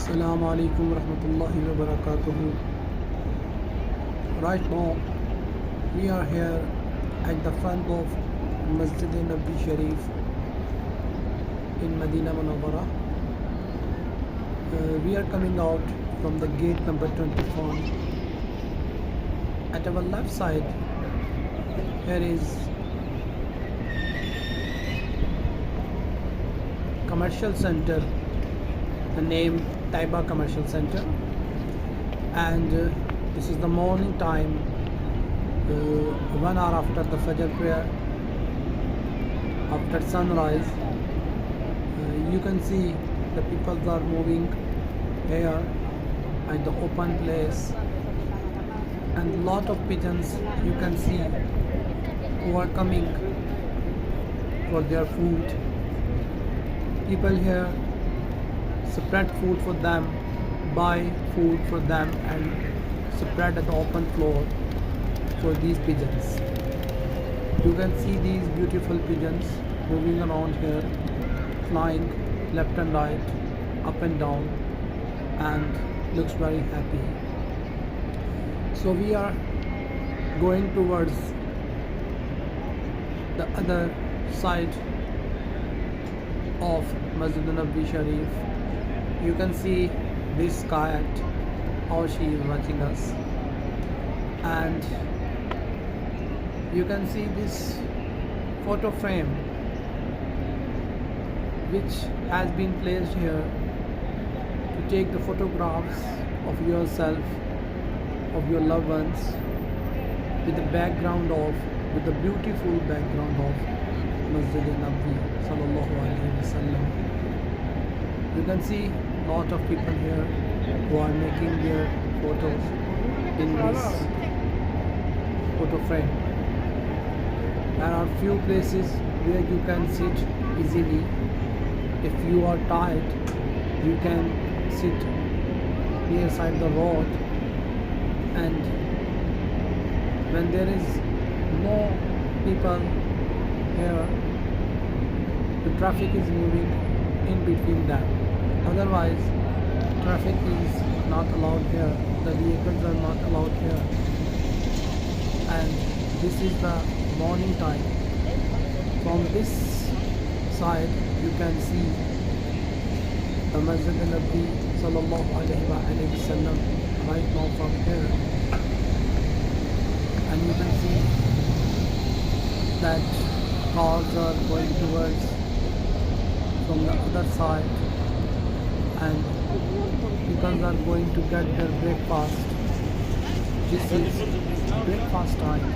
Assalamu alaikum warahmatullahi wabarakatuh. Right now, we are here at the front of Masjid Nabvi Sharif in Madinah Munawwara. We are coming out from the gate number 24. At our left side, here is commercial center, the name Taiba Commercial Center, and this is the morning time, 1 hour after the Fajr prayer, after sunrise. You can see the people are moving here at the open place, and lot of pigeons you can see who are coming for their food. People here spread food for them, buy food for them, and spread at the open floor for these pigeons. You can see these beautiful pigeons moving around here, flying left and right, up and down, and looks very happy. So we are going towards the other side of Masjid Nabvi Sharif. You can see this cat, how she is watching us, and you can see this photo frame which has been placed here to take the photographs of yourself, of your loved ones, with the beautiful background of Masjid Nabvi sallallahu alaihi wasallam. You can see lot of people here who are making their photos in this photo frame. There are few places where you can sit easily. If you are tired, you can sit near side the road, and when there is no people here, the traffic is moving in between them. Otherwise, traffic is not allowed here, the vehicles are not allowed here, and this is the morning time. From this side you can see the Masjid Nabvi sallallahu alaihi wasallam right now from here, and you can see that cars are going towards from the other side, and people are going to get their breakfast. This is breakfast time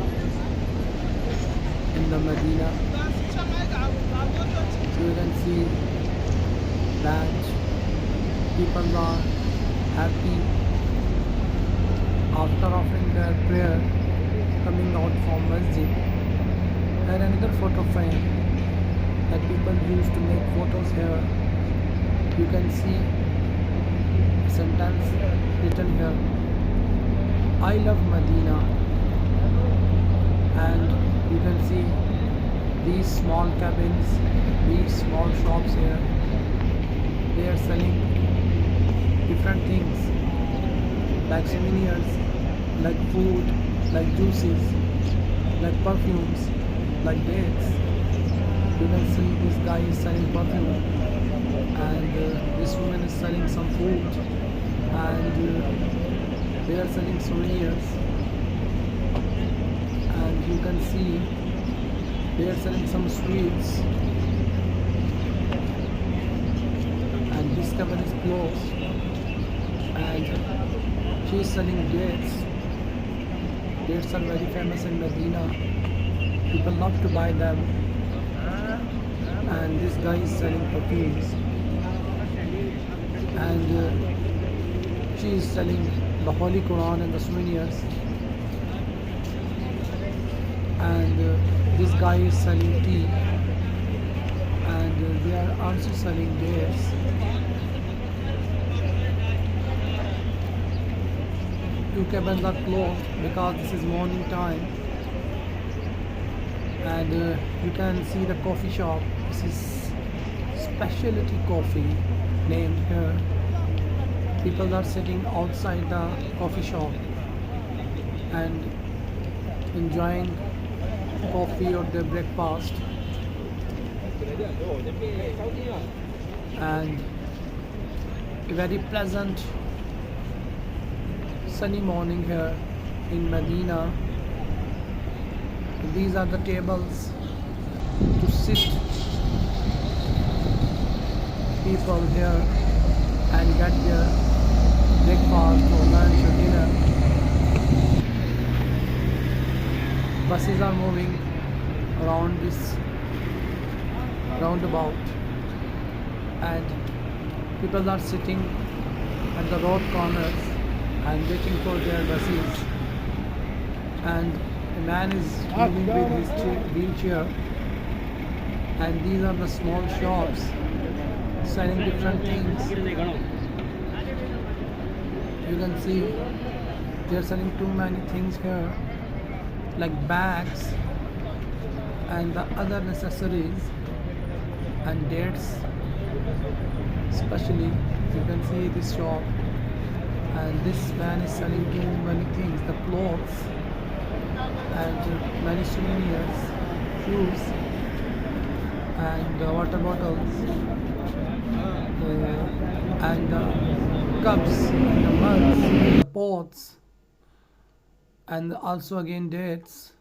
in the Madinah. So you can see that people are happy after offering their prayer, coming out from Masjid. And another photo frame that people used to make photos here. You can see a sentence written here, I love Madinah. And you can see these small cabins, these small shops here. They are selling different things like souvenirs, like food, like juices, like perfumes, like dates. You can see this guy is selling perfume, and this woman is selling some food, and they are selling souvenirs, and you can see they are selling some sweets, and this cabin is closed, and she is selling dates. Dates are very famous in Medina. People love to buy them, and this guy is selling perfumes, and she is selling the Holy Quran and the souvenirs, and this guy is selling tea, and they are also selling dates. Two cabins are closed because this is morning time, and you can see the coffee shop. This is specialty coffee named here, People are sitting outside the coffee shop and enjoying coffee or their breakfast, and a very pleasant sunny morning here in Medina. These are the tables to sit people here and get their breakfast or lunch or dinner. Buses are moving around this roundabout, and people are sitting at the road corners and waiting for their buses, and a man is moving with his wheelchair, and these are the small shops selling different things. You can see they are selling too many things here, like bags and the other necessaries and dates. Especially you can see this shop, and this man is selling too many things, the clothes and many souvenirs, shoes and water bottles and cups and the mugs, the pots, and also again dates.